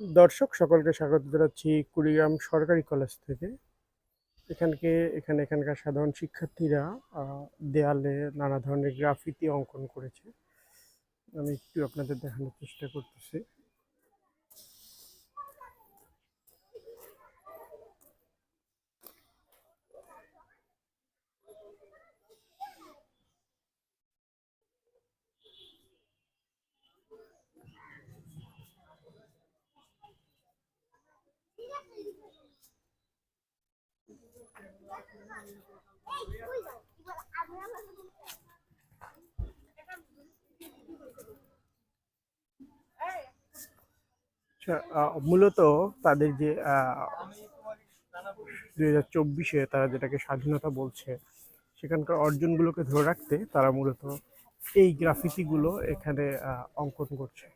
দর্শক সকলকে স্বাগত জানাচ্ছি কুড়িগ্রাম সরকারি কলেজ থেকে। এখানকার সাধারণ শিক্ষার্থীরা দেয়ালে নানা ধরনের গ্রাফিতি অঙ্কন করেছে। আমি একটু আপনাদের দেখানোর চেষ্টা করতেছি। মূলত তাদের যে 2024-এ তারা যেটাকে স্বাধীনতা বলছে, সেখানকার অর্জনগুলোকে ধরে রাখতে তারা মূলত এই গ্রাফিতিগুলো এখানে অঙ্কন করছে।